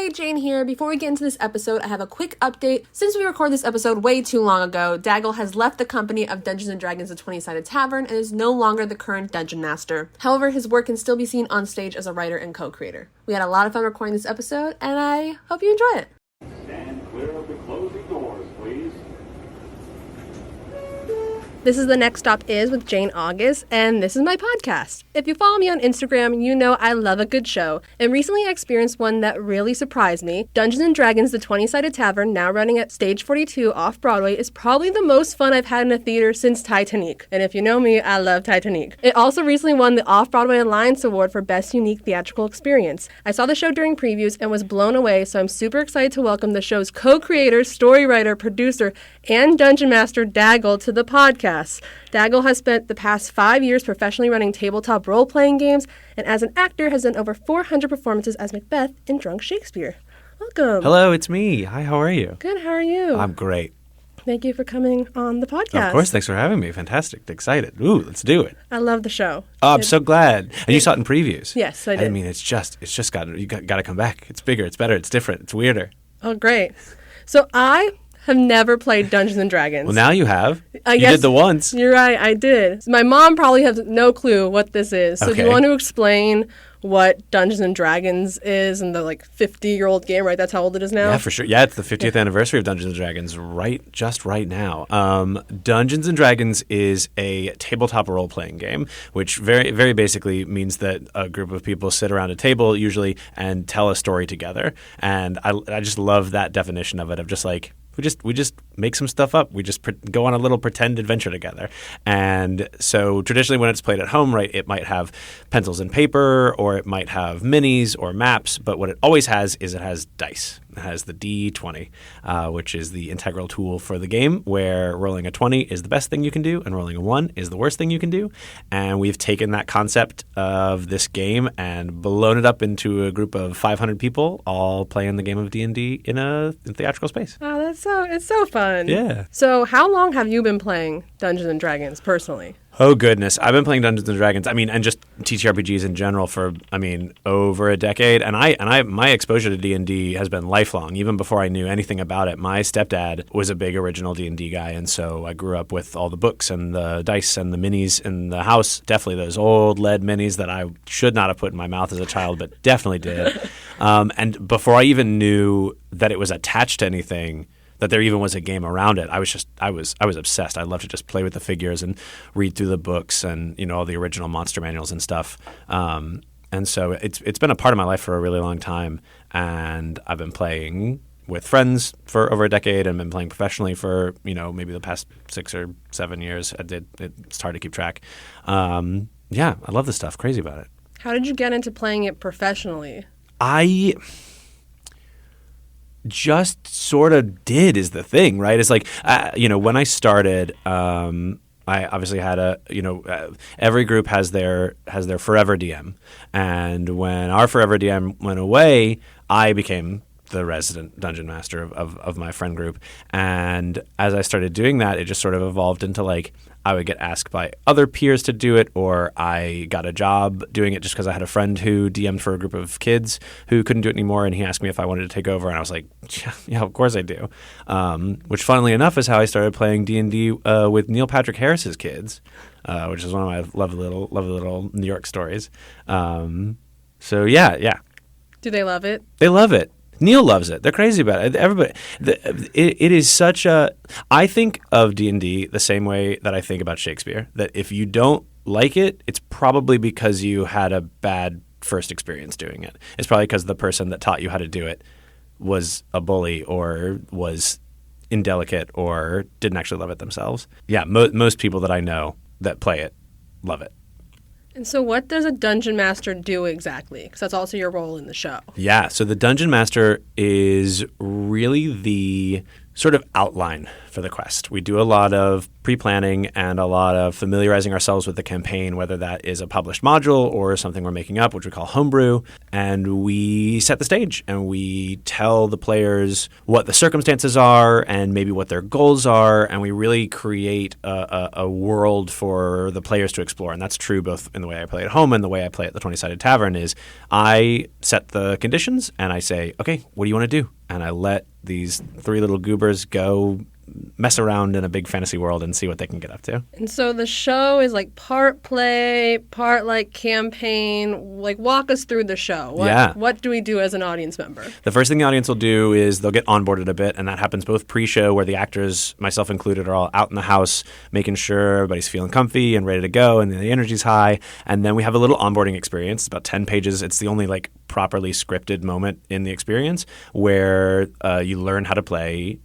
Hey, Jane here. Before we get into this episode, I have a quick update. Since we recorded this episode way too long ago, DAGL has left the company of Dungeons & Dragons The Twenty-Sided Tavern and is no longer the current dungeon master. However, his work can still be seen on stage as a writer and co-creator. We had a lot of fun recording this episode, and I hope you enjoy it. Stand clear of the closing doors, please. This is The Next Stop Is with Jane August, and this is my podcast. If you follow me on Instagram, you know I love a good show, and recently I experienced one that really surprised me. Dungeons & Dragons The Twenty-Sided Tavern, now running at Stage 42 Off-Broadway, is probably the most fun I've had in a theater since Titanic. And if you know me, I love Titanic. It also recently won the Off-Broadway Alliance Award for Best Unique Theatrical Experience. I saw the show during previews and was blown away, so I'm super excited to welcome the show's co-creator, story writer, producer, and dungeon master DAGL to the podcast. DAGL has spent the past 5 years professionally running tabletop role-playing games, and as an actor has done over 400 performances as Macbeth in Drunk Shakespeare. Welcome. Hello, it's me. Hi, how are you? Good, how are you? I'm great. Thank you for coming on the podcast. Of course, thanks for having me. Fantastic. Excited. Ooh, let's do it. I love the show. Oh, I'm so glad. And you saw it in previews. Yes, I did. I mean, it's just got to come back. It's bigger, it's better, it's different, it's weirder. Oh, great. So I have never played Dungeons & Dragons. Well, now you have. I You guess did the once. You're right, I did. My mom probably has no clue what this is. So do you Okay. want to explain what Dungeons & Dragons is and the 50-year-old game, right? That's how old it is now? Yeah, for sure. Yeah, it's the 50th anniversary of Dungeons & Dragons right now. Dungeons & Dragons is a tabletop role-playing game, which very, very basically means that a group of people sit around a table usually and tell a story together. And I just love that definition of it, of just like, we just make some stuff up. We just go on a little pretend adventure together. And so traditionally when it's played at home, right, it might have pencils and paper, or it might have minis or maps. But what it always has is it has dice. It has the D20, which is the integral tool for the game, where rolling a 20 is the best thing you can do and rolling a 1 is the worst thing you can do. And we've taken that concept of this game and blown it up into a group of 500 people all playing the game of D&D in a theatrical space. Oh, it's so fun. Yeah. So how long have you been playing Dungeons & Dragons personally? Oh, goodness. I've been playing Dungeons & Dragons, and just TTRPGs in general for, over a decade. And my exposure to D&D has been lifelong, even before I knew anything about it. My stepdad was a big original D&D guy, and so I grew up with all the books and the dice and the minis in the house. Definitely those old lead minis that I should not have put in my mouth as a child, but definitely did. And before I even knew that it was attached to anything, that there even was a game around it, I was obsessed. I love to just play with the figures and read through the books and all the original monster manuals and stuff. And so it's been a part of my life for a really long time. And I've been playing with friends for over a decade and been playing professionally for maybe the past 6 or 7 years. It's hard to keep track. Yeah, I love this stuff. Crazy about it. How did you get into playing it professionally? I just sort of did is the thing, right? It's like, when I started, I obviously had every group has their forever DM. And when our forever DM went away, I became the resident dungeon master of my friend group. And as I started doing that, it just sort of evolved into I would get asked by other peers to do it, or I got a job doing it just because I had a friend who DM'd for a group of kids who couldn't do it anymore, and he asked me if I wanted to take over, and I was like, yeah, of course I do. Which, funnily enough, is how I started playing D&D with Neil Patrick Harris's kids, which is one of my lovely little New York stories. So yeah. Do they love it? They love it. Neil loves it. They're crazy about it. Everybody. It is such a. I think of D&D the same way that I think about Shakespeare. That if you don't like it, it's probably because you had a bad first experience doing it. It's probably because the person that taught you how to do it was a bully or was indelicate or didn't actually love it themselves. Yeah, most people that I know that play it love it. And so what does a dungeon master do exactly? Because that's also your role in the show. Yeah, so the dungeon master is really the sort of outline for the quest. We do a lot of pre-planning and a lot of familiarizing ourselves with the campaign, whether that is a published module or something we're making up, which we call homebrew. And we set the stage and we tell the players what the circumstances are and maybe what their goals are. And we really create a world for the players to explore. And that's true both in the way I play at home and the way I play at the 20-Sided Tavern is I set the conditions and I say, okay, what do you want to do? And I let these three little goobers go mess around in a big fantasy world and see what they can get up to. And so the show is like part play, part like campaign. Like walk us through the show. What do we do as an audience member? The first thing the audience will do is they'll get onboarded a bit, and that happens both pre-show where the actors, myself included, are all out in the house making sure everybody's feeling comfy and ready to go and the energy's high. And then we have a little onboarding experience. It's about 10 pages. It's the only like properly scripted moment in the experience where you learn how to play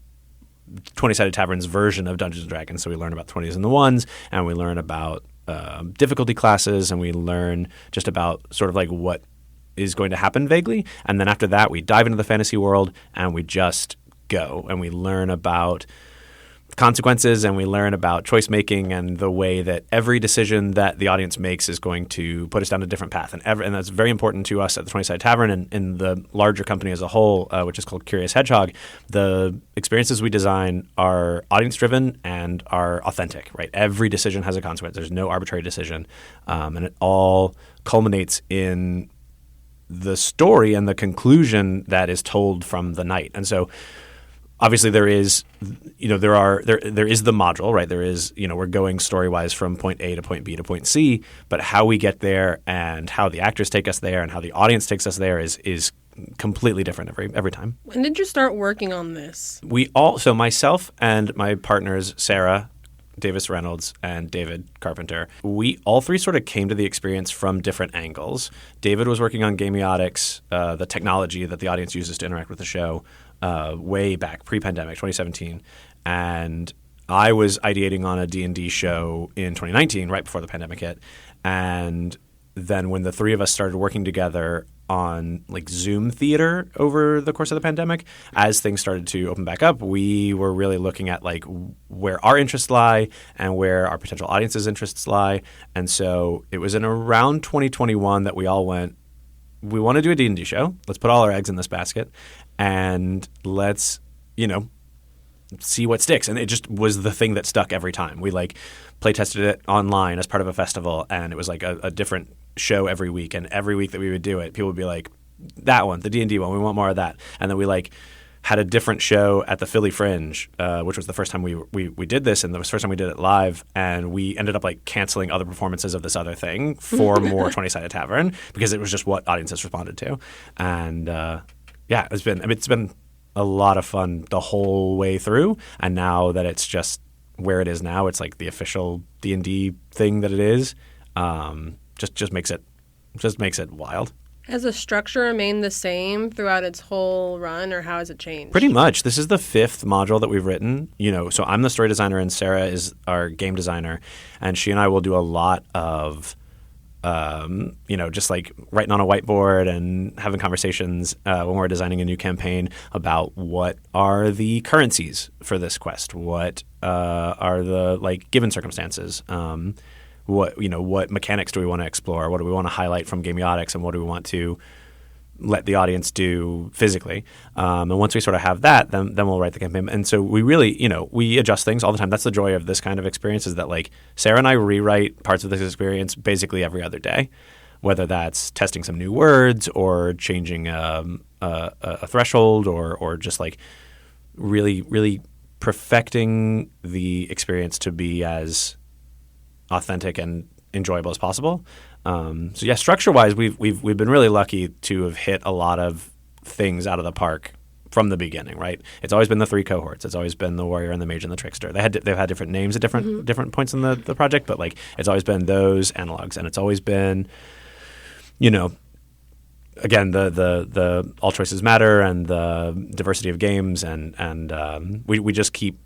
20-Sided Tavern's version of Dungeons & Dragons. So we learn about 20s and the ones, and we learn about difficulty classes, and we learn just about sort of like what is going to happen vaguely. And then after that, we dive into the fantasy world, and we just go. And we learn about consequences, and we learn about choice making and the way that every decision that the audience makes is going to put us down a different path. And that's very important to us at the 20-Sided Tavern and in the larger company as a whole, which is called Curious Hedgehog. The experiences we design are audience-driven and are authentic, right? Every decision has a consequence. There's no arbitrary decision. And it all culminates in the story and the conclusion that is told from the night. And so obviously there is the module, right? There is, we're going story-wise from point A to point B to point C, but how we get there and how the actors take us there and how the audience takes us there is completely different every time. When did you start working on this? So myself and my partners, Sarah Davis Reynolds and David Carpenter, we all three sort of came to the experience from different angles. David was working on gamiotics, the technology that the audience uses to interact with the show, way back pre-pandemic, 2017, and I was ideating on a D&D show in 2019, right before the pandemic hit. And then when the three of us started working together on like Zoom theater over the course of the pandemic, as things started to open back up, we were really looking at like where our interests lie and where our potential audience's interests lie. And so it was in around 2021 that we all went, we want to do a D&D show. Let's put all our eggs in this basket and let's, see what sticks. And it just was the thing that stuck every time. We like play tested it online as part of a festival, and it was like a different show every week. And every week that we would do it, people would be like, that one, the D&D one, we want more of that. And then we like had a different show at the Philly Fringe, which was the first time we did this, and the first time we did it live, and we ended up like canceling other performances of this other thing for more 20-Sided Tavern because it was just what audiences responded to. And it's been a lot of fun the whole way through, and now that it's just where it is now, it's like the official D&D thing that it is. Just makes it wild. Has the structure remained the same throughout its whole run, or how has it changed? Pretty much. This is the fifth module that we've written. So I'm the story designer and Sarah is our game designer, and she and I will do a lot of just like writing on a whiteboard and having conversations when we're designing a new campaign about what are the currencies for this quest, what are the like given circumstances, what mechanics do we want to explore, what do we want to highlight from gamiotics, and what do we want to let the audience do physically. And once we sort of have that, then we'll write the campaign. And so we really, we adjust things all the time. That's the joy of this kind of experience, is that like Sarah and I rewrite parts of this experience basically every other day, whether that's testing some new words or changing a threshold or just like really, really perfecting the experience to be as authentic and enjoyable as possible. Structure-wise, we've been really lucky to have hit a lot of things out of the park from the beginning, right? It's always been the three cohorts. It's always been the warrior and the mage and the trickster. They've had different names at different points in the project, but like it's always been those analogs, and it's always been, again, the all choices matter and the diversity of games, and we just keep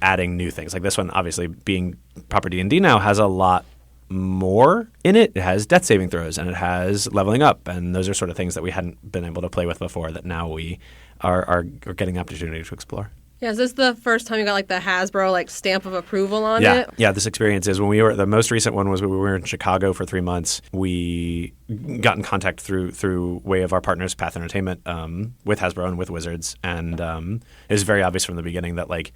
adding new things. Like this one, obviously being proper D&D now, has a lot more in it. It has death saving throws and it has leveling up, and those are sort of things that we hadn't been able to play with before that now we are getting the opportunity to explore. Yeah, is this the first time you got like the Hasbro like stamp of approval on Yeah, it? yeah. This experience is when we were the most recent one was when we were in Chicago for 3 months. We got in contact through way of our partners, Path Entertainment, with Hasbro and with Wizards, and it was very obvious from the beginning that like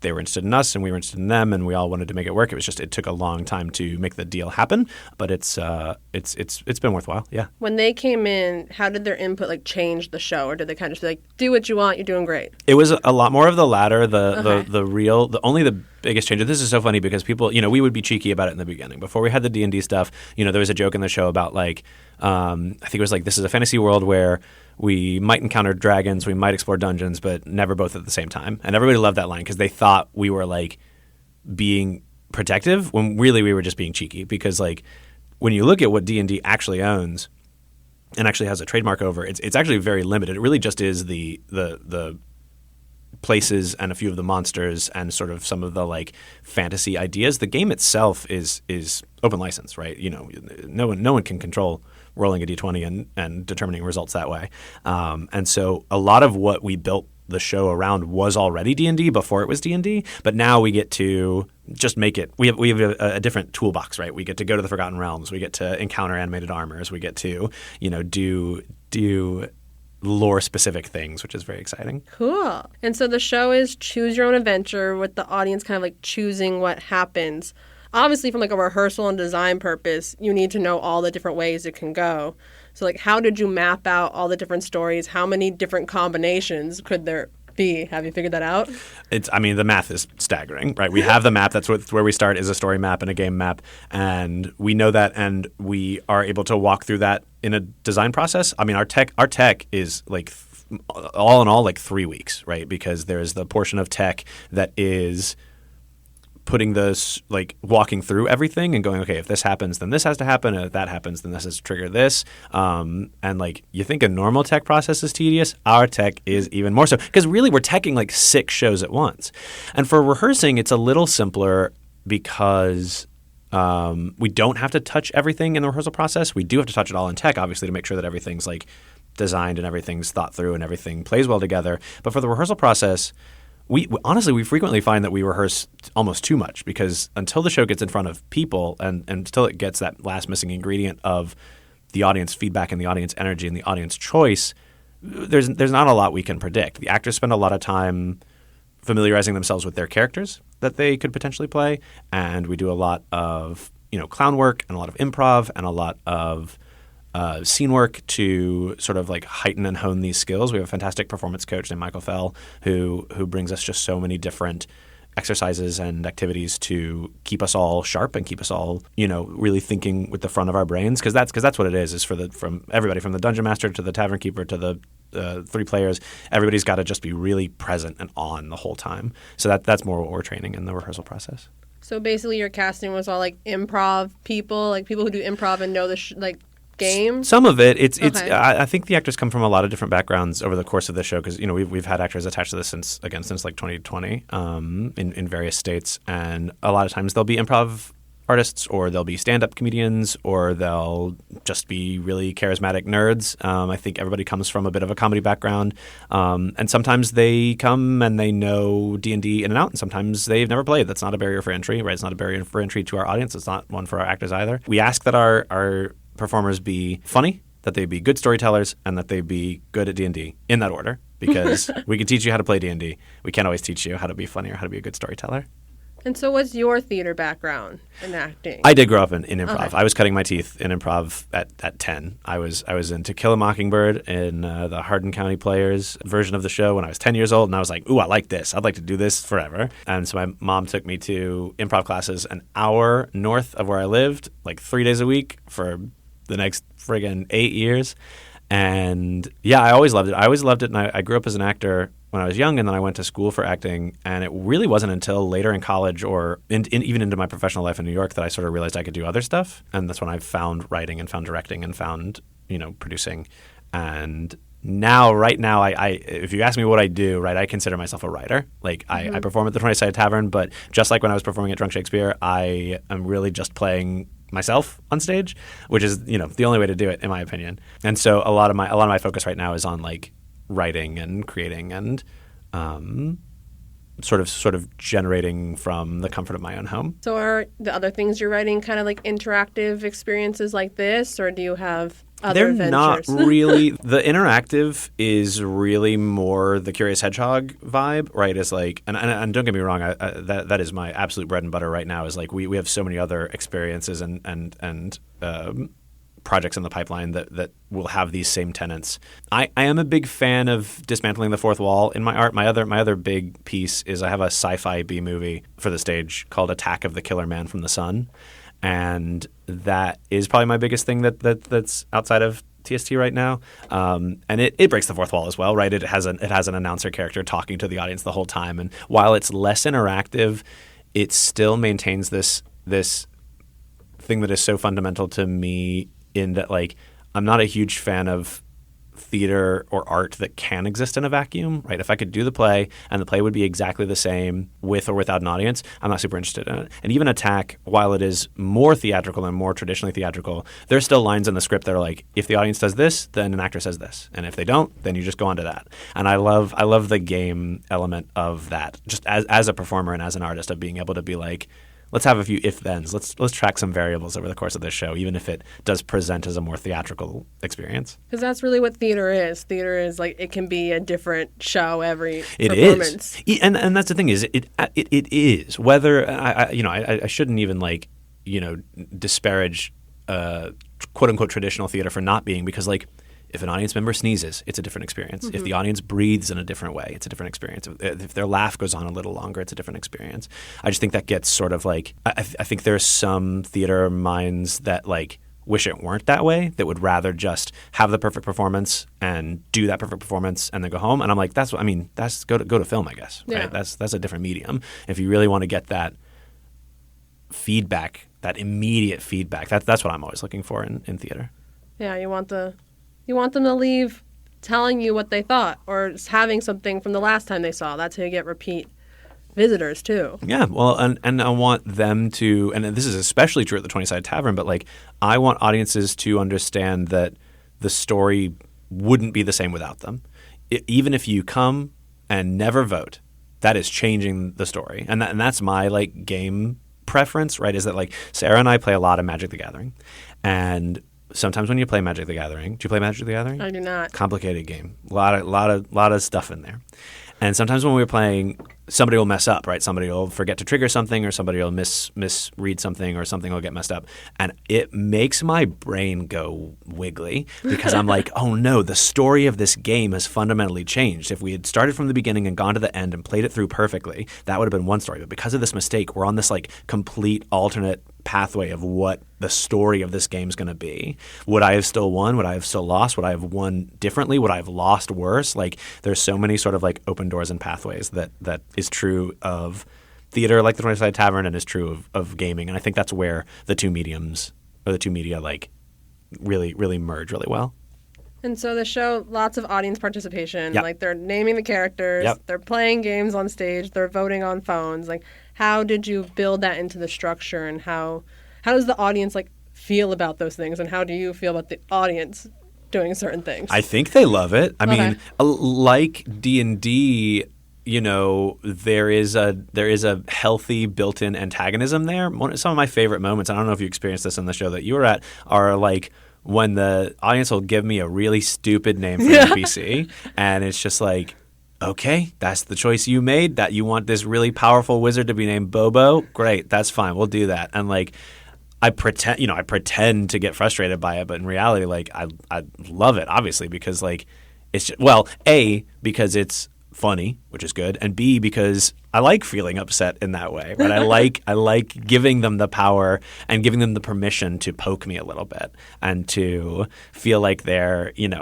they were interested in us and we were interested in them, and we all wanted to make it work. It was just it took a long time to make the deal happen, but it's been worthwhile. Yeah. When they came in, how did their input like change the show, or did they kind of just be like, do what you want, you're doing great? It was a lot more of the latter, Okay. the biggest change. This is so funny because people, we would be cheeky about it in the beginning. Before we had the D&D stuff, there was a joke in the show about like, I think it was like, this is a fantasy world where we might encounter dragons, we might explore dungeons, but never both at the same time. And everybody loved that line because they thought we were like being protective when really we were just being cheeky. Because like when you look at what D&D actually owns and actually has a trademark over, it's actually very limited. It really just is the places and a few of the monsters and sort of some of the like fantasy ideas. The game itself is open license, right? No one can control rolling a d20 and determining results that way. And so a lot of what we built the show around was already D&D before it was D&D, but now we get to just make it. We have a different toolbox, right? We get to go to the Forgotten Realms. We get to encounter animated armors. We get to do lore-specific things, which is very exciting. Cool. And so the show is choose your own adventure with the audience kind of like choosing what happens. Obviously, from like a rehearsal and design purpose, you need to know all the different ways it can go. So like, how did you map out all the different stories? How many different combinations could there be? Have you figured that out? The math is staggering, right? We have the map. That's where we start, is a story map and a game map. And we know that, and we are able to walk through that in a design process. Our tech is like all in all like 3 weeks, right? Because there's the portion of tech that is putting this, like walking through everything and going, okay, if this happens, then this has to happen. And if that happens, then this has to trigger this. And like, you think a normal tech process is tedious? Our tech is even more so, because really we're teching like 6 shows at once. And for rehearsing, it's a little simpler because we don't have to touch everything in the rehearsal process. We do have to touch it all in tech, obviously, to make sure that everything's like designed and everything's thought through and everything plays well together. But for the rehearsal process, we frequently find that we rehearse almost too much, because until the show gets in front of people and until it gets that last missing ingredient of the audience feedback and the audience energy and the audience choice, there's not a lot we can predict. The actors spend a lot of time familiarizing themselves with their characters that they could potentially play, and we do a lot of clown work and a lot of improv and a lot of scene work to sort of like heighten and hone these skills. We have a fantastic performance coach named Michael Fell who brings us just so many different exercises and activities to keep us all sharp and keep us all, really thinking with the front of our brains, because that's what it is from everybody, from the dungeon master to the tavern keeper to the 3 players. Everybody's got to just be really present and on the whole time. So that's more what we're training in the rehearsal process. So basically your casting was all like improv people, like people who do improv and know the game? Some of it. It's. Okay. I think the actors come from a lot of different backgrounds over the course of the show, because we've had actors attached to this since like 2020 in various states, and a lot of times they'll be improv artists, or they'll be stand-up comedians, or they'll just be really charismatic nerds. I think everybody comes from a bit of a comedy background, and sometimes they come and they know D&D in and out, and sometimes they've never played. That's not a barrier for entry, right? It's not a barrier for entry to our audience. It's not one for our actors either. We ask that our performers be funny, that they be good storytellers, and that they be good at D&D in that order, because we can teach you how to play D&D. We can't always teach you how to be funny or how to be a good storyteller. And so what's your theater background in acting? I did grow up in improv. Okay. I was cutting my teeth in improv at 10. I was in To Kill a Mockingbird in the Hardin County Players version of the show when I was 10 years old, and I was like, ooh, I like this. I'd like to do this forever. And so my mom took me to improv classes an hour north of where I lived, like 3 days a week for the next friggin' 8 years. And yeah, I always loved it. And I grew up as an actor when I was young, and then I went to school for acting. And it really wasn't until later in college or even into my professional life in New York that I sort of realized I could do other stuff. And that's when I found writing and found directing and found, producing. And right now, I if you ask me what I do, right, I consider myself a writer. Like I perform at the 20-Sided Tavern, but just like when I was performing at Drunk Shakespeare, I am really just playing myself on stage, which is the only way to do it, in my opinion. And so a lot of my focus right now is on like writing and creating and sort of generating from the comfort of my own home. So are the other things you're writing kind of like interactive experiences like this, or do you have other They're ventures? not really. The interactive is really more the Curious Hedgehog vibe, right? Is like, and don't get me wrong, that is my absolute bread and butter right now. Is like we have so many other experiences and projects in the pipeline that will have these same tenets. I am a big fan of dismantling the fourth wall in my art. My other big piece is I have a sci-fi B movie for the stage called Attack of the Killer Man from the Sun. And that is probably my biggest thing that's outside of TST right now. And it breaks the fourth wall as well, right? It has an announcer character talking to the audience the whole time. And while it's less interactive, it still maintains this thing that is so fundamental to me in that, like, I'm not a huge fan of theater or art that can exist in a vacuum, right? If I could do the play and the play would be exactly the same with or without an audience, I'm not super interested in it. And even Attack, while it is more theatrical and more traditionally theatrical, there's still lines in the script that are like, if the audience does this, then an actor says this. And if they don't, then you just go on to that. And I love the game element of that, just as a performer and as an artist, of being able to be like, let's have a few if-thens. Let's track some variables over the course of this show, even if it does present as a more theatrical experience. Because that's really what theater is. Theater is like, it can be a different show every it performance. Is. And that's the thing is it is. Whether I shouldn't even disparage quote unquote traditional theater for not being, because like, if an audience member sneezes, it's a different experience. Mm-hmm. If the audience breathes in a different way, it's a different experience. If their laugh goes on a little longer, it's a different experience. I just think that gets sort of like I think there's some theater minds that like wish it weren't that way, that would rather just have the perfect performance and do that perfect performance and then go home. And I'm like, that's go to film, I guess. Right? Yeah. That's a different medium. If you really want to get that feedback, that immediate feedback, that's what I'm always looking for in theater. Yeah, you want them to leave telling you what they thought, or having something from the last time they saw. That's how you get repeat visitors too. Yeah, well, and I want them to, and this is especially true at the 20-Sided Tavern, but like I want audiences to understand that the story wouldn't be the same without them. Even if you come and never vote, that is changing the story. And that's my like game preference, right? Is that like Sarah and I play a lot of Magic the Gathering, and sometimes when you play Magic the Gathering, do you play Magic the Gathering? I do not. Complicated game. A lot of stuff in there. And sometimes when we're playing, somebody will mess up, right? Somebody will forget to trigger something, or somebody will misread something, or something will get messed up. And it makes my brain go wiggly, because I'm like, oh no, the story of this game has fundamentally changed. If we had started from the beginning and gone to the end and played it through perfectly, that would have been one story. But because of this mistake, we're on this like complete alternate pathway of what the story of this game is going to be. Would I have still won? Would I have still lost? Would I have won differently? Would I have lost worse? Like, there's so many sort of like open doors and pathways that is true of theater, like the 20-Sided Tavern, and is true of gaming. And I think that's where the two mediums, or the two media, like really, really merge really well. And so the show, lots of audience participation. Yep. Like, they're naming the characters, Yep. They're playing games on stage, they're voting on phones. Like, how did you build that into the structure, and how does the audience like feel about those things, and how do you feel about the audience doing certain things? I think they love it. I mean, like D&D, there is a healthy built-in antagonism there. Some of my favorite moments, I don't know if you experienced this in the show that you were at, are like when the audience will give me a really stupid name for an NPC, and it's just like, okay, that's the choice you made, that you want this really powerful wizard to be named Bobo. Great, that's fine. We'll do that. And like, I pretend to get frustrated by it, but in reality, like, I love it, obviously, because like it's just, well, A, because it's funny, which is good, and B, because I like feeling upset in that way. But I like giving them the power and giving them the permission to poke me a little bit and to feel like they're, being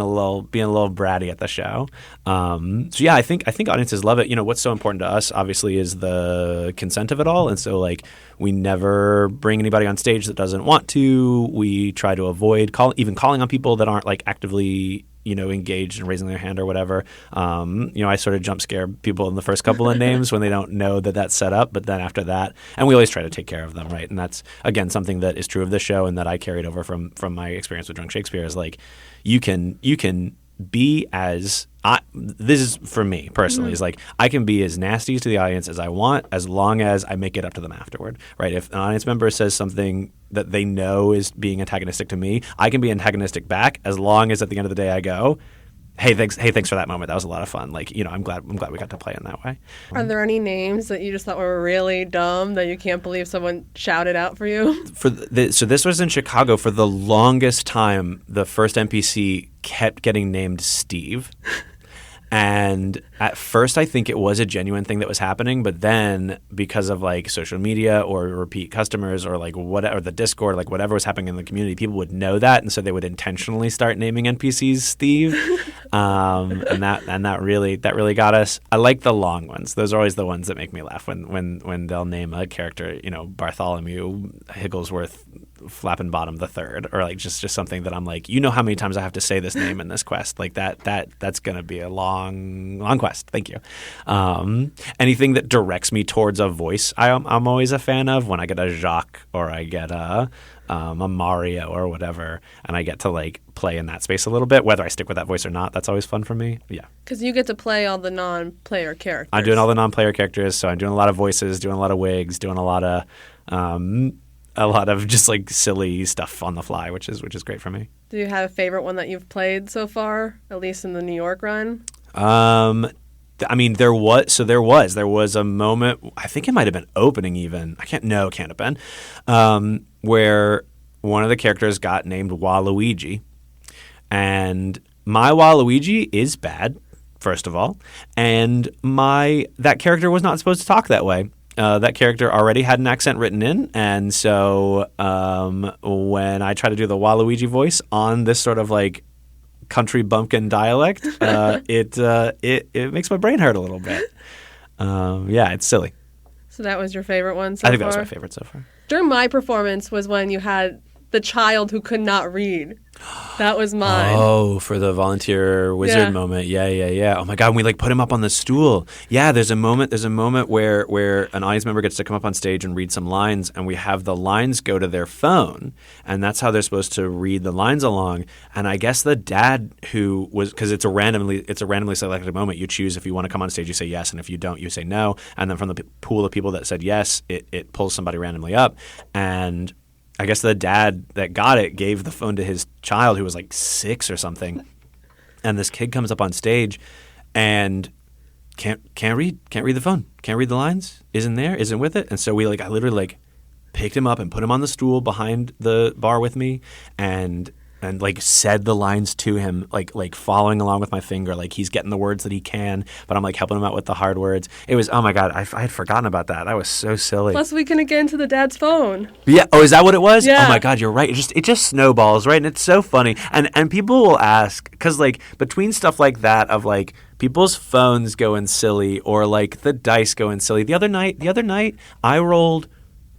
a little bratty at the show. So yeah, I think audiences love it. What's so important to us, obviously, is the consent of it all, and so like we never bring anybody on stage that doesn't want to. We try to avoid calling on people that aren't like actively engaged and raising their hand or whatever. I sort of jump scare people in the first couple of names when they don't know that that's set up, but then after that, and we always try to take care of them, right? And that's, again, something that is true of this show and that I carried over from my experience with Drunk Shakespeare, is like, you can be as this is for me personally, is like I can be as nasty to the audience as I want as long as I make it up to them afterward, right? If an audience member says something that they know is being antagonistic to me, I can be antagonistic back as long as at the end of the day I go, hey, thanks for that moment. That was a lot of fun. Like, you know, I'm glad we got to play in that way. Are there any names that you just thought were really dumb that you can't believe someone shouted out for you? So this was in Chicago. For the longest time, the first NPC kept getting named Steve. And at first, I think it was a genuine thing that was happening, but then because of like social media or repeat customers or like whatever, the Discord, like whatever was happening in the community, people would know that, and so they would intentionally start naming NPCs Steve, and that really got us. I like the long ones; those are always the ones that make me laugh when they'll name a character, you know, Bartholomew Higglesworth Flappin' Bottom the Third, or like just something that I'm like, you know how many times I have to say this name in this quest, like that's gonna be a long quest. Thank you. Anything that directs me towards a voice, I'm always a fan of. When I get a Jacques or I get a Mario or whatever, and I get to like play in that space a little bit, whether I stick with that voice or not, that's always fun for me. Yeah. Because you get to play all the non-player characters. I'm doing all the non-player characters, so I'm doing a lot of voices, doing a lot of wigs, doing a lot of just like silly stuff on the fly, which is great for me. Do you have a favorite one that you've played so far, at least in the New York run? I mean, there was a moment, I think it might have been opening even. It can't have been, where one of the characters got named Waluigi. And my Waluigi is bad, first of all. And that character was not supposed to talk that way. That character already had an accent written in, and so when I try to do the Waluigi voice on this sort of like country bumpkin dialect, it makes my brain hurt a little bit. Yeah, it's silly. So that was your favorite one so far? I think that was my favorite so far. During my performance was when you had the child who could not read. That was mine. Oh, for the volunteer wizard moment. Yeah. Oh my God, when we like put him up on the stool. Yeah, there's a moment where an audience member gets to come up on stage and read some lines, and we have the lines go to their phone, and that's how they're supposed to read the lines along. And I guess the dad who was, because it's a randomly selected moment. You choose if you want to come on stage, you say yes, and if you don't, you say no. And then from the pool of people that said yes, it pulls somebody randomly up. And I guess the dad that got it gave the phone to his child who was like 6 or something. And this kid comes up on stage and can't read the phone, can't read the lines, isn't with it. And so I literally like picked him up and put him on the stool behind the bar with me and like said the lines to him, like following along with my finger, like he's getting the words that he can, but I'm like helping him out with the hard words. It was, oh my God, I had forgotten about that. That was so silly. Plus we couldn't get into the dad's phone. Yeah. Oh, is that what it was? Yeah. Oh my God, you're right. It just snowballs, right? And it's so funny. And people will ask, because like between stuff like that of like people's phones going silly or like the dice going silly. The other night I rolled,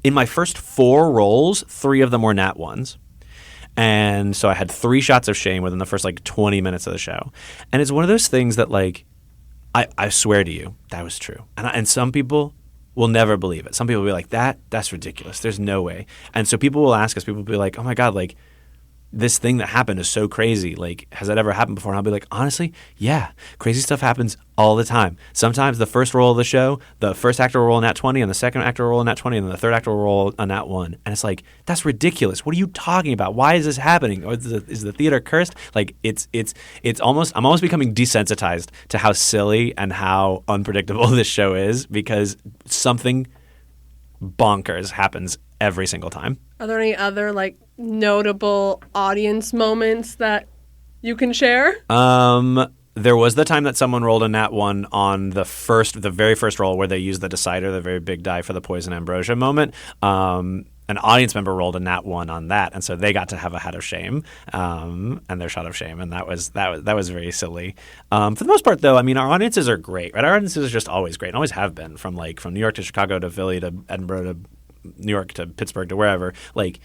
in my first 4 rolls, 3 of them were nat ones. And so I had 3 shots of shame within the first like 20 minutes of the show. And it's one of those things that like, I swear to you, that was true. And some people will never believe it. Some people will be like, that's ridiculous. There's no way. And so people will ask us, people will be like, oh my God, like this thing that happened is so crazy. Like, has that ever happened before? And I'll be like, honestly, yeah, crazy stuff happens all the time. Sometimes the first roll of the show, the first actor will roll a nat 20, and the second actor will roll a nat 20, and then the third actor will roll a nat 1. And it's like, that's ridiculous. What are you talking about? Why is this happening? Or is the theater cursed? Like, it's almost, I'm almost becoming desensitized to how silly and how unpredictable this show is, because something bonkers happens every single time. Are there any other like notable audience moments that you can share? There was the time that someone rolled a nat 1 on the very first roll where they used the decider, the very big die for the poison ambrosia moment. An audience member rolled a nat 1 on that, and so they got to have a head of shame and their shot of shame, and that was very silly. For the most part, though, I mean, our audiences are great, right? Our audiences are just always great, and always have been, from New York to Chicago to Philly to Edinburgh to New York to Pittsburgh to wherever. Like,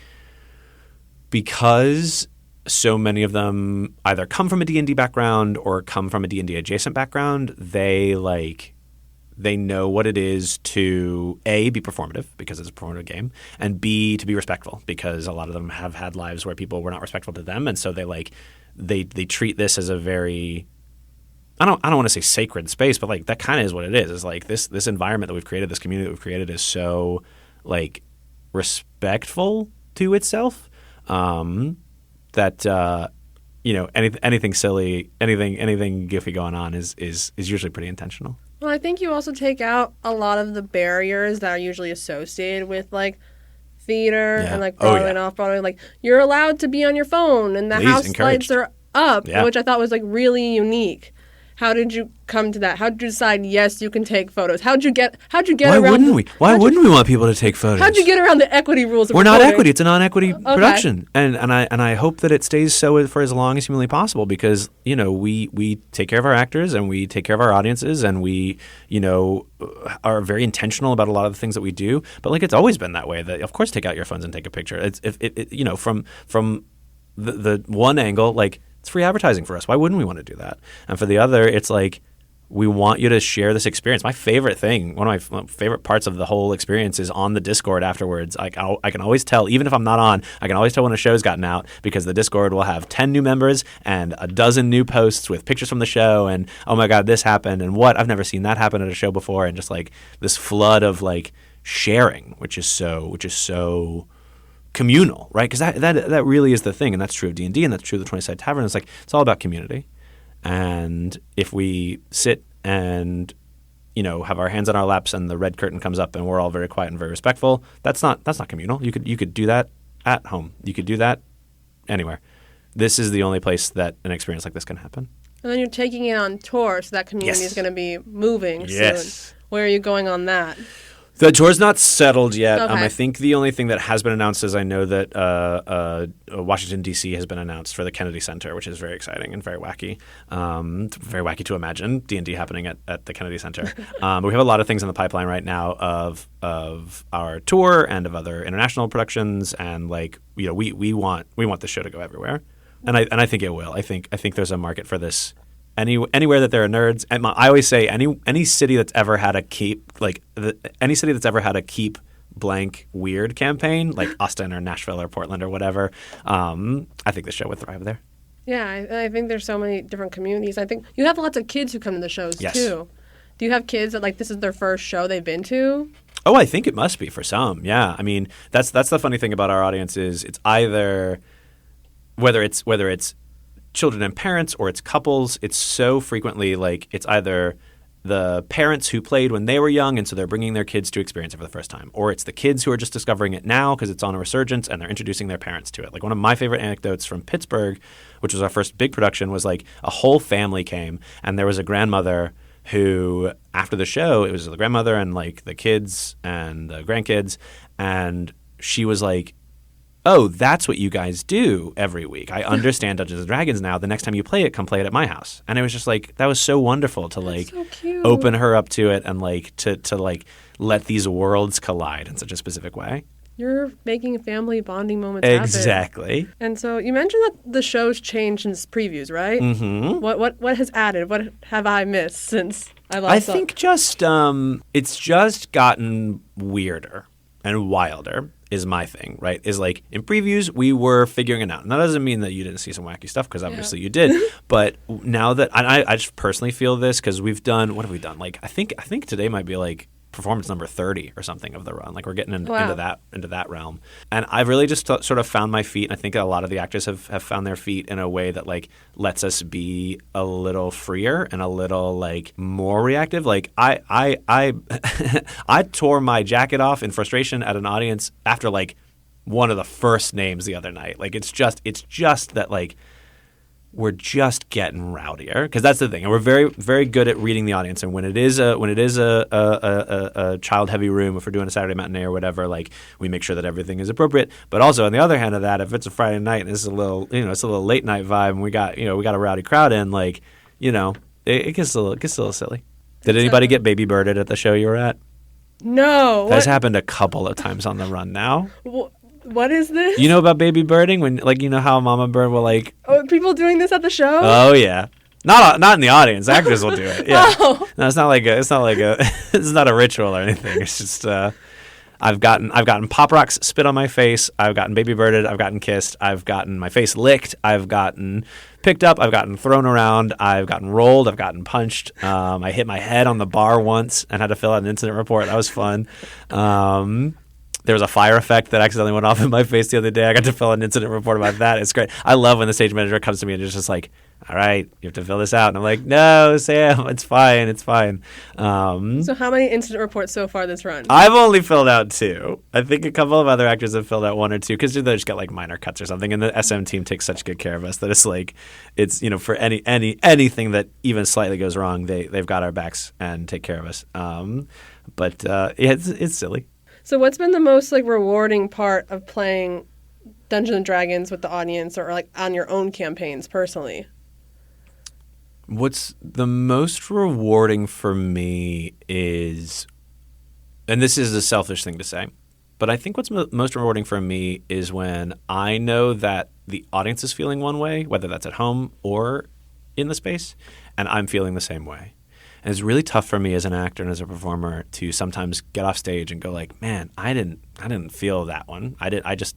because so many of them either come from a D&D background or come from a D&D adjacent background, they know what it is to A, be performative because it's a performative game, and B, to be respectful because a lot of them have had lives where people were not respectful to them, and so they like they treat this as a very, I don't want to say sacred space, but like that kind of is what it is. It's like this environment that we've created, this community that we've created is so like respectful to itself, that anything silly, anything goofy going on is usually pretty intentional. Well, I think you also take out a lot of the barriers that are usually associated with like theater and like Broadway and Off-Broadway. Like you're allowed to be on your phone and the house lights are up, which I thought was like really unique. How did you come to that? How did you decide, yes, you can take photos? How'd you get around Why wouldn't we want people to take photos? How'd you get around the equity rules of We're recording? not equity. It's a non-equity production. And I hope that it stays so for as long as humanly possible because, we take care of our actors and we take care of our audiences and we, are very intentional about a lot of the things that we do. But like it's always been that way that, of course, take out your phones and take a picture. It's from the one angle, like, it's free advertising for us. Why wouldn't we want to do that? And for the other, it's like we want you to share this experience. My favorite thing, one of my favorite parts of the whole experience is on the Discord afterwards. I can always tell, even if I'm not on, I can always tell when a show's gotten out because the Discord will have 10 new members and a dozen new posts with pictures from the show and, oh my God, this happened and what? I've never seen that happen at a show before. And just like this flood of like sharing, which is so communal, right? Because that really is the thing, and that's true of D&D, and that's true of the 20-Sided Tavern. It's like it's all about community, and if we sit and have our hands on our laps and the red curtain comes up and we're all very quiet and very respectful, that's not communal. You could do that at home. You could do that anywhere. This is the only place that an experience like this can happen. And then you're taking it on tour, so that community is going to be moving soon. Where are you going on that? The tour's not settled yet. Okay. I think the only thing that has been announced is I know that Washington, D.C. has been announced for the Kennedy Center, which is very exciting and very wacky. Very wacky to imagine D&D happening at the Kennedy Center. But we have a lot of things in the pipeline right now of our tour and of other international productions. And like, we want the show to go everywhere. And I think it will. I think there's a market for this. Anywhere that there are nerds, and I always say any city that's ever had a keep blank weird campaign, like Austin or Nashville or Portland or whatever, I think the show would thrive there. Yeah, I think there's so many different communities. I think you have lots of kids who come to the shows too. Do you have kids that like this is their first show they've been to? Oh, I think it must be for some. Yeah, I mean that's the funny thing about our audience is it's either whether it's children and parents or it's couples, it's so frequently like it's either the parents who played when they were young and so they're bringing their kids to experience it for the first time, or it's the kids who are just discovering it now because it's on a resurgence and they're introducing their parents to it. Like one of my favorite anecdotes from Pittsburgh, which was our first big production, was like a whole family came and there was a grandmother who after the show, it was the grandmother and like the kids and the grandkids, and she was like, oh, that's what you guys do every week. I understand Dungeons & Dragons now. The next time you play it, come play it at my house. And it was just like, that was so wonderful to like open her up to it and like to like let these worlds collide in such a specific way. You're making family bonding moments happen. Exactly. And so you mentioned that the show's changed since previews, right? Mm-hmm. What has added? What have I missed since I last I think just it's just gotten weirder and wilder. Is my thing, right? Is like in previews, we were figuring it out. And that doesn't mean that you didn't see some wacky stuff because obviously you did. But now that I just personally feel this because we've done, what have we done? Like I think today might be like performance number 30 or something of the run. Like we're getting into that realm. And I've really just sort of found my feet. And I think a lot of the actors have found their feet in a way that like lets us be a little freer and a little like more reactive. Like I I tore my jacket off in frustration at an audience after like one of the first names the other night. Like it's just that like we're just getting rowdier because that's the thing, and we're very, very good at reading the audience. And when it is a child heavy room, if we're doing a Saturday matinee or whatever, like we make sure that everything is appropriate. But also on the other hand of that, if it's a Friday night and it's a little late night vibe, and we got a rowdy crowd in, like it gets a little silly. Did anybody get baby birded at the show you were at? No, that's happened a couple of times on the run now. What is this? You know about baby birding when how Mama Bird will like. Oh, people doing this at the show? Oh yeah, not in the audience. Actors will do it. Yeah, no, it's not a ritual or anything. It's just I've gotten pop rocks spit on my face. I've gotten baby birded. I've gotten kissed. I've gotten my face licked. I've gotten picked up. I've gotten thrown around. I've gotten rolled. I've gotten punched. I hit my head on the bar once and had to fill out an incident report. That was fun. There was a fire effect that accidentally went off in my face the other day. I got to fill out an incident report about that. It's great. I love when the stage manager comes to me and is just like, all right, you have to fill this out. And I'm like, no, Sam, it's fine. It's fine. So how many incident reports so far this run? I've only filled out 2. I think a couple of other actors have filled out 1 or 2 because they just got like minor cuts or something. And the SM team takes such good care of us that it's like, it's, for anything that even slightly goes wrong, they've got our backs and take care of us. But it's silly. So what's been the most like rewarding part of playing Dungeons and Dragons with the audience or like on your own campaigns personally? What's the most rewarding for me is, and this is a selfish thing to say, but I think what's most rewarding for me is when I know that the audience is feeling one way, whether that's at home or in the space, and I'm feeling the same way. And it's really tough for me as an actor and as a performer to sometimes get off stage and go like, man, I didn't feel that one. I just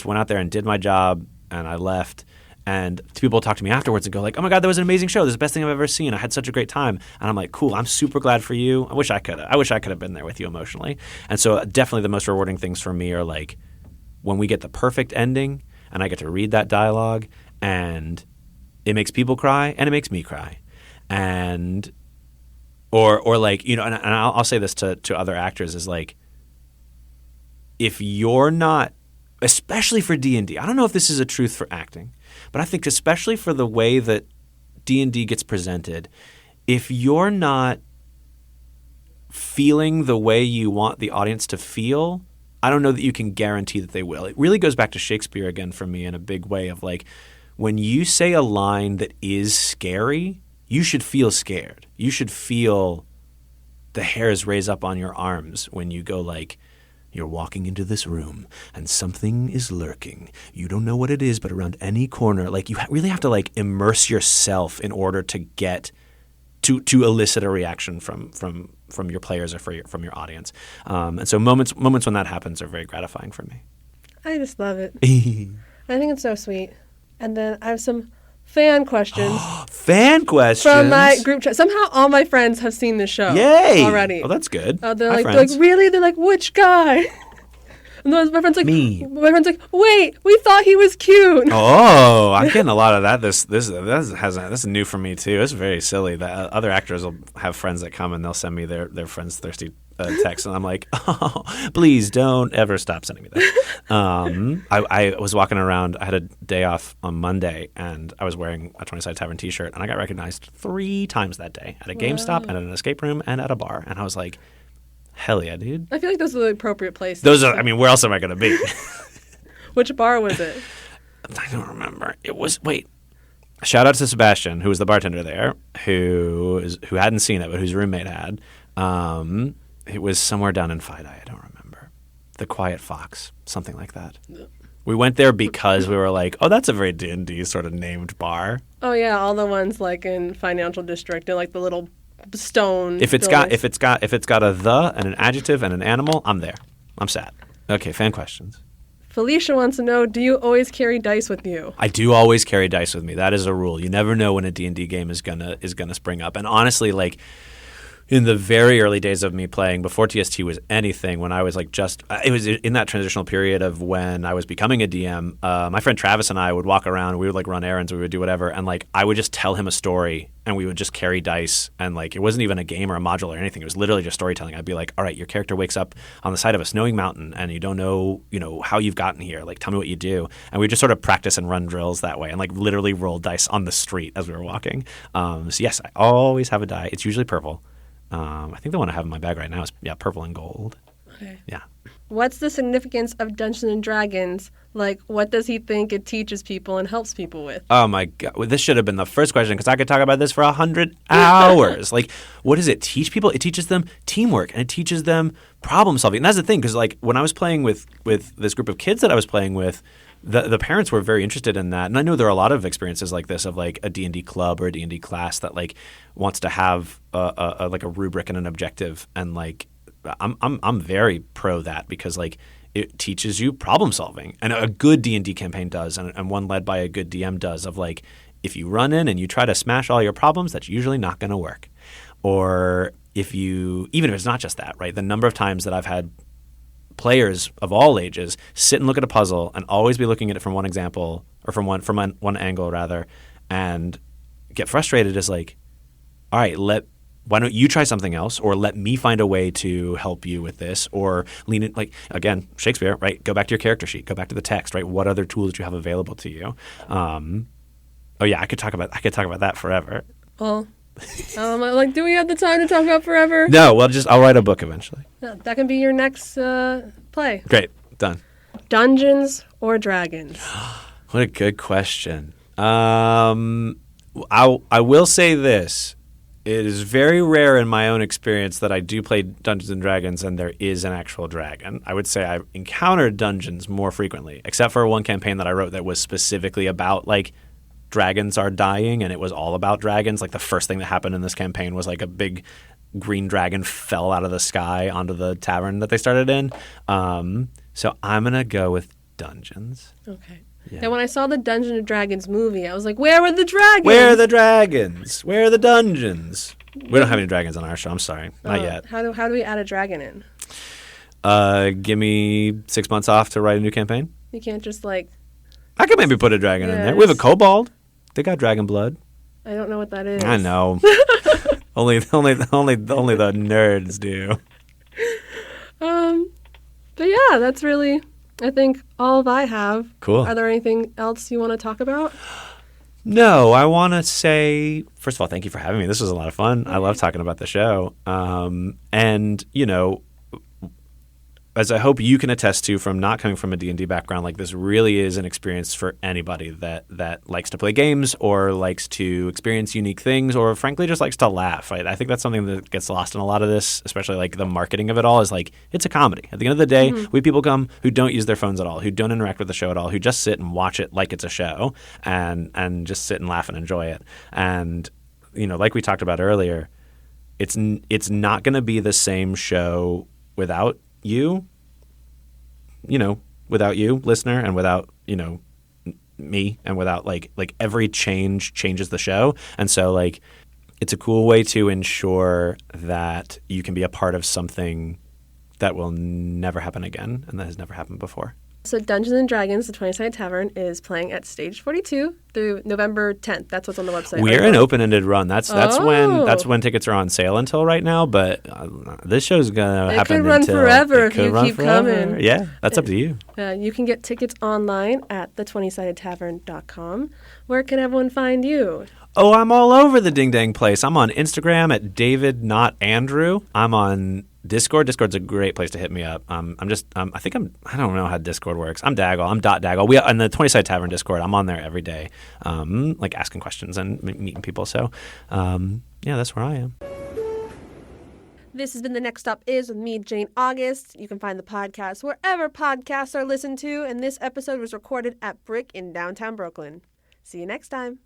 went out there and did my job and I left. And people talk to me afterwards and go like, oh my God, that was an amazing show. This is the best thing I've ever seen. I had such a great time. And I'm like, cool, I'm super glad for you. I wish I could have been there with you emotionally. And so definitely the most rewarding things for me are like when we get the perfect ending and I get to read that dialogue and it makes people cry and it makes me cry. And or like, and I'll say this to other actors is like, if you're not, especially for D&D, I don't know if this is a truth for acting, but I think especially for the way that D&D gets presented, if you're not feeling the way you want the audience to feel, I don't know that you can guarantee that they will. It really goes back to Shakespeare again for me in a big way of like, when you say a line that is scary, you should feel scared. You should feel the hairs raise up on your arms when you go like, you're walking into this room and something is lurking. You don't know what it is, but around any corner, like you really have to like immerse yourself in order to get to elicit a reaction from your players or from your audience. And so moments when that happens are very gratifying for me. I just love it. I think it's so sweet. And then I have some fan questions. Fan questions? From my group chat. Somehow all my friends have seen this show. Yay! Already. Oh, that's good. They're like, really? They're like, which guy? And my friend's like, me. My friend's like, wait, we thought he was cute. Oh, I'm getting a lot of that. This is new for me too. It's very silly that other actors will have friends that come and they'll send me their friends' thirsty text, and I'm like, oh, please don't ever stop sending me that. I was walking around. I had a day off on Monday, and I was wearing a 20-Sided Tavern T-shirt, and I got recognized 3 times that day at a GameStop, and at an escape room, and at a bar, and I was like, hell yeah, dude. I feel like those are the appropriate places. Those are. I mean, where else am I going to be? Which bar was it? I don't remember. It was. Wait. Shout out to Sebastian, who was the bartender there, who hadn't seen it, but whose roommate had. It was somewhere down in Fidei. I don't remember. The Quiet Fox, something like that. We went there because we were like, oh, that's a very D&D sort of named bar. Oh yeah, all the ones like in Financial District and like the little stone. If it's got a the and an adjective and an animal, I'm there. I'm sad. Okay, fan questions. Felicia wants to know, do you always carry dice with you? I do always carry dice with me. That is a rule. You never know when a D&D game is gonna spring up. And honestly, like in the very early days of me playing, before TST was anything, when I was like it was in that transitional period of when I was becoming a DM, my friend Travis and I would walk around, we would like run errands, we would do whatever, and like I would just tell him a story and we would just carry dice, and like it wasn't even a game or a module or anything. It was literally just storytelling. I'd be like, all right, your character wakes up on the side of a snowing mountain and you don't know, how you've gotten here. Like, tell me what you do. And we just sort of practice and run drills that way and like literally roll dice on the street as we were walking. So yes, I always have a die. It's usually purple. I think the one I have in my bag right now is purple and gold. Okay. Yeah. What's the significance of Dungeons and Dragons? Like, what does he think it teaches people and helps people with? Oh my God, well, this should have been the first question because I could talk about this for 100 hours. Like, what does it teach people? It teaches them teamwork and it teaches them problem solving. And that's the thing, because like when I was playing with this group of kids that I was playing with, the parents were very interested in that. And I know there are a lot of experiences like this of like a D&D club or a D&D class that like wants to have a rubric and an objective and like I'm very pro that because like it teaches you problem solving, and a good D&D campaign does, and one led by a good DM does. Of like, if you run in and you try to smash all your problems, that's usually not going to work. Or even if it's not just that, right? The number of times that I've had players of all ages sit and look at a puzzle and always be looking at it from one example or from one angle rather, and get frustrated is like, all right, why don't you try something else, or let me find a way to help you with this, or lean in, like, again, Shakespeare, right? Go back to your character sheet, go back to the text, right? What other tools do you have available to you? Oh yeah, I could talk about that forever. Well, like, do we have the time to talk about forever? No, well, I'll write a book eventually. That can be your next play. Great, done. Dungeons or Dragons? What a good question. I will say this. It is very rare in my own experience that I do play Dungeons and Dragons and there is an actual dragon. I would say I've encountered dungeons more frequently, except for one campaign that I wrote that was specifically about, like, dragons are dying, and it was all about dragons. Like, the first thing that happened in this campaign was, like, a big green dragon fell out of the sky onto the tavern that they started in. So I'm going to go with dungeons. Okay. Yeah. And when I saw the Dungeons and Dragons movie, I was like, where were the dragons? Where are the dragons? Where are the dungeons? We don't have any dragons on our show. I'm sorry. Not yet. How do we add a dragon in? Give me 6 months off to write a new campaign. You can't just, like... I could maybe put a dragon in there. We have a kobold. They got dragon blood. I don't know what that is. I know. only the nerds do. But yeah, that's really, I think, all I have. Cool. Are there anything else you want to talk about? No, I want to say, first of all, thank you for having me. This was a lot of fun. I love talking about the show. And, you know, as I hope you can attest to from not coming from a D&D background, like, this really is an experience for anybody that likes to play games or likes to experience unique things or frankly just likes to laugh. Right? I think that's something that gets lost in a lot of this, especially like the marketing of it all, is like, it's a comedy. At the end of the day, we have people come who don't use their phones at all, who don't interact with the show at all, who just sit and watch it like it's a show and just sit and laugh and enjoy it. And, you know, like we talked about earlier, it's not going to be the same show without you, without you, listener, and without, me, and without like every change changes the show. And so, like, it's a cool way to ensure that you can be a part of something that will never happen again and that has never happened before. So Dungeons and Dragons, the Twenty-Sided Tavern, is playing at Stage 42 through November 10th. That's what's on the website. We're an open-ended run. That's when tickets are on sale until right now. But this show's gonna happen. It could run forever if you keep forever. coming. Yeah, that's up to you. You can get tickets online at the20sidedtavern.com. Where can everyone find you? Oh, I'm all over the Ding Dang place. I'm on Instagram at David Not Andrew. I'm on Discord. Discord's a great place to hit me up. I don't know how Discord works. I'm DAGL. I'm .DAGL. We on the 20-Sided Tavern Discord. I'm on there every day, like asking questions and meeting people. So, yeah, that's where I am. This has been The Next Stop Is with me, Jane August. You can find the podcast wherever podcasts are listened to, and this episode was recorded at Brick in downtown Brooklyn. See you next time.